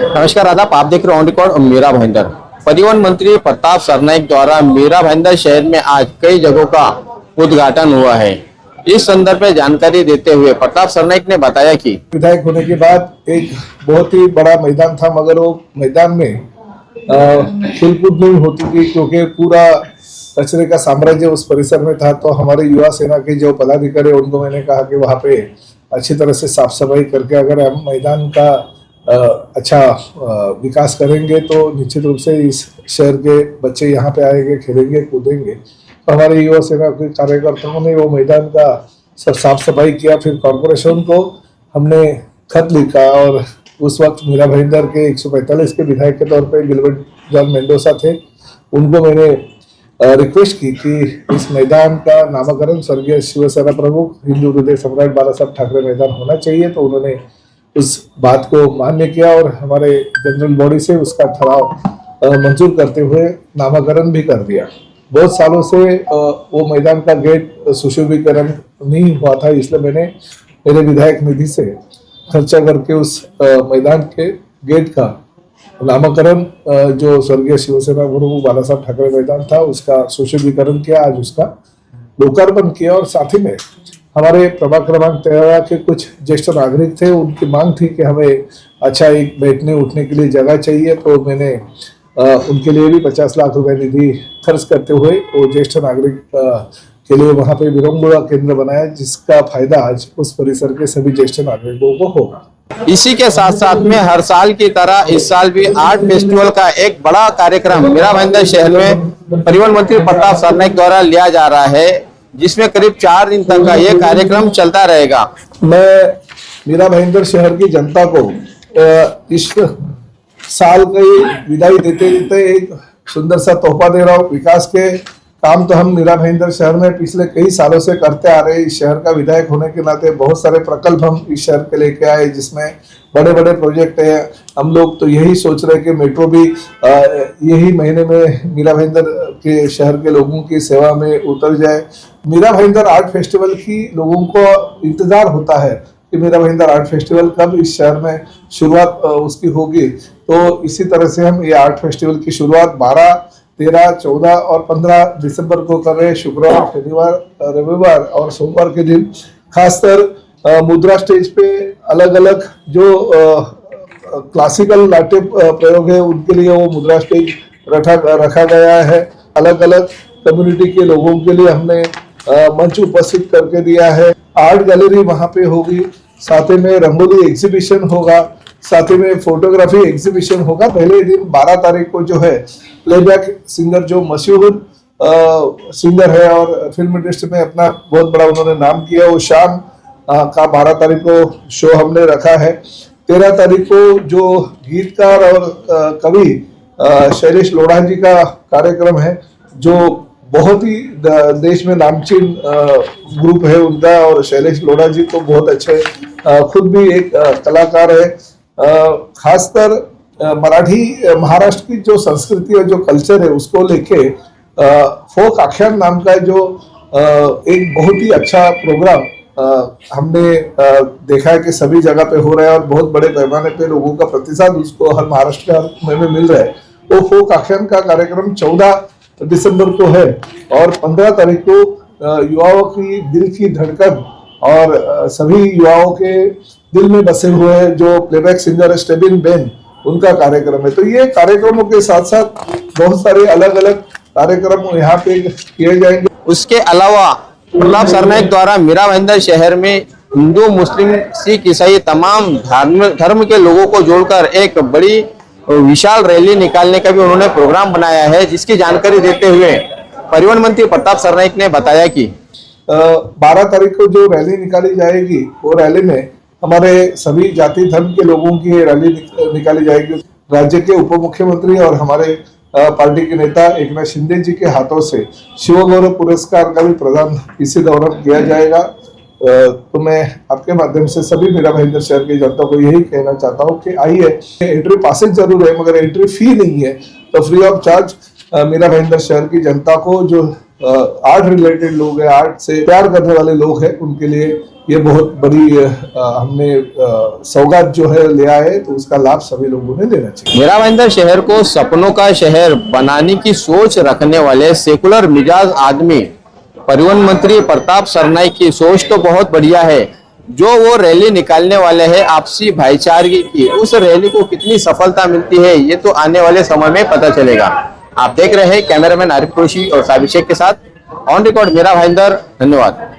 नमस्कार आदाब, आप देख रहे हो ऑन रिकॉर्ड मीरा भाईंदर। परिवहन मंत्री प्रताप सरनाईक द्वारा मीरा भाईंदर शहर में आज कई जगहों का उद्घाटन हुआ है। इस संदर्भ में जानकारी देते हुए प्रताप सरनाईक ने बताया कि विधायक होने के बाद एक बहुत ही बड़ा मैदान था, मगर वो मैदान में खेलकूद नहीं होती थी क्योंकि पूरा कचरे का साम्राज्य उस परिसर में था। तो हमारे युवा सेना के जो पदाधिकारी उनको मैंने कहा कि वहाँ पे अच्छी तरह से साफ सफाई करके अगर हम मैदान का अच्छा विकास करेंगे तो निश्चित रूप से इस शहर के बच्चे यहाँ पे आएंगे, खेलेंगे, कूदेंगे। तो हमारे युवा सेना के कार्यकर्ताओं ने वो मैदान का सब साफ सफाई किया। फिर कॉरपोरेशन को हमने खत लिखा और उस वक्त मीरा भाईंदर के 145 के विधायक के तौर पे गिलबर्ट जॉन मेंडोसा थे, उनको मैंने रिक्वेस्ट की कि इस मैदान का नामकरण स्वर्गीय शिवसेना प्रमुख हिंदू हृदय सम्राट बाला साहब ठाकरे मैदान होना चाहिए। तो उन्होंने उस बात को मान्य किया और हमारे जनरल बॉडी से उसका ठहराव मंजूर करते हुए नामकरण भी कर दिया। बहुत सालों से वो मैदान का गेट सुशोभीकरण नहीं हुआ था, इसलिए मैंने मेरे विधायक निधि से खर्चा करके उस मैदान के गेट का नामकरण जो स्वर्गीय शिवसेना प्रमुख बाला साहब ठाकरे मैदान था उसका सुशोभीकरण किया, आज उसका लोकार्पण किया। और साथ ही में हमारे प्रभाग क्रमांक 13 के कुछ ज्येष्ठ नागरिक थे, उनकी मांग थी कि हमें अच्छा एक बैठने उठने के लिए जगह चाहिए। तो मैंने उनके लिए भी 50 लाख रुपए निधि खर्च करते हुए वो ज्येष्ठ नागरिक के लिए वहां पे विरंगुड़ा केंद्र बनाया, जिसका फायदा आज उस परिसर के सभी ज्येष्ठ नागरिकों को होगा। इसी के साथ साथ में हर साल की तरह इस साल भी आर्ट फेस्टिवल का एक बड़ा कार्यक्रम मीरा भाईंदर शहर में परिवहन मंत्री प्रताप सरनाईक द्वारा लिया जा रहा है, जिसमें करीब 4 दिन तक का ये कार्यक्रम चलता रहेगा। मैं मीरा भाईंदर शहर की जनता को इस साल की विदाई देते देते एक सुंदर सा तोहफा दे रहा हूँ। विकास के काम तो हम मीरा भाईंदर शहर में पिछले कई सालों से करते आ रहे हैं। इस शहर का विधायक होने के नाते बहुत सारे प्रकल्प हम इस शहर के लेके आए, जिसमें बड़े बड़े प्रोजेक्ट हैं। हम लोग तो यही सोच रहे हैं कि मेट्रो भी यही महीने में मीरा भाईंदर के शहर के लोगों की सेवा में उतर जाए। मीरा भाईंदर आर्ट फेस्टिवल की लोगों को इंतजार होता है कि मीरा भाईंदर आर्ट फेस्टिवल कब इस शहर में शुरुआत उसकी होगी। तो इसी तरह से हम ये आर्ट फेस्टिवल की शुरुआत 12, 13, 14 और 15 दिसंबर को कर रहे हैं। शुक्रवार, शनिवार, रविवार और सोमवार के दिन खासकर मुद्रा स्टेज पे अलग अलग जो क्लासिकल नाट्य प्रयोग है उनके लिए वो मुद्रा स्टेज रखा गया है। अलग अलग कम्युनिटी के लोगों के लिए हमने मंच उपस्थित करके दिया है। आर्ट गैलरी वहां पे होगी, साथ ही में रंगोली एग्जीबिशन होगा, साथ ही में फोटोग्राफी एग्जीबिशन होगा। पहले दिन 12 तारीख को जो है प्लेबैक सिंगर जो मशहूर सिंगर है और फिल्म इंडस्ट्री में अपना बहुत बड़ा उन्होंने नाम किया, वो शान का 12 तारीख को शो हमने रखा है। 13 तारीख को जो गीतकार और कवि शैलेश लोढ़ा जी का कार्यक्रम है, जो बहुत ही देश में नामचीन ग्रुप है उनका, और शैलेश लोढ़ा जी तो बहुत अच्छे खुद भी एक कलाकार है। खासकर मराठी महाराष्ट्र की जो संस्कृति और जो कल्चर है उसको लेके फोक आख्यान नाम का जो एक बहुत ही अच्छा प्रोग्राम हमने देखा है कि सभी जगह पे हो रहा है और बहुत बड़े पैमाने पे लोगों का प्रतिसाद उसको हर महाराष्ट्र में मिल रहा है। वो फोक आख्यान का कार्यक्रम 14 दिसंबर को है और 15 तारीख को युवाओं की दिल की धड़कन और सभी युवाओं के दिल में बसे हुए जो प्लेबैक सिंगर स्टेबिन बेन, उनका कार्यक्रम है। तो ये कार्यक्रमों के साथ साथ बहुत सारे अलग अलग कार्यक्रम यहाँ पे किए जाएंगे। उसके अलावा प्रताप सरनाईक द्वारा मीरा भाईंदर शहर में हिंदू, मुस्लिम, सिख, ईसाई तमाम धर्म के लोगों को जोड़कर एक बड़ी विशाल रैली निकालने का भी उन्होंने प्रोग्राम बनाया है, जिसकी जानकारी देते हुए परिवहन मंत्री प्रताप सरनाईक ने बताया कि 12 तारीख को जो रैली निकाली जाएगी वो रैली में हमारे सभी जाति धर्म के लोगों की रैली निकाली जाएगी। राज्य के उप मुख्यमंत्री और हमारे पार्टी के नेता एकनाथ शिंदे जी के हाथों से शिव गौरव पुरस्कार का भी प्रदान इसी दौरान किया जाएगा। तो मैं आपके माध्यम से सभी मीरा भाईंदर शहर की जनता को यही कहना चाहता हूँ कि आइए, एंट्री पासेज जरूर है मगर एंट्री फी नहीं है, तो free of charge Mira Bhayandar शहर की जनता को जो आर्ट रिलेटेड लोग हैं, आर्ट से प्यार करने वाले लोग हैं, उनके लिए ये बहुत बड़ी हमने सौगात जो है ले आए, तो उसका लाभ सभी लोगों ने लेना चाहिए। मीरा भाईंदर शहर को सपनों का शहर बनाने की सोच रखने वाले सेकुलर मिजाज आदमी परिवहन मंत्री प्रताप सरनाईक की सोच तो बहुत बढ़िया है। जो वो रैली निकालने वाले हैं आपसी भाईचारे की, उस रैली को कितनी सफलता मिलती है ये तो आने वाले समय में पता चलेगा। आप देख रहे हैं कैमरामैन आरिफ कुरैशी और साबिर शेख के साथ ऑन रिकॉर्ड मीरा भाईंदर। धन्यवाद।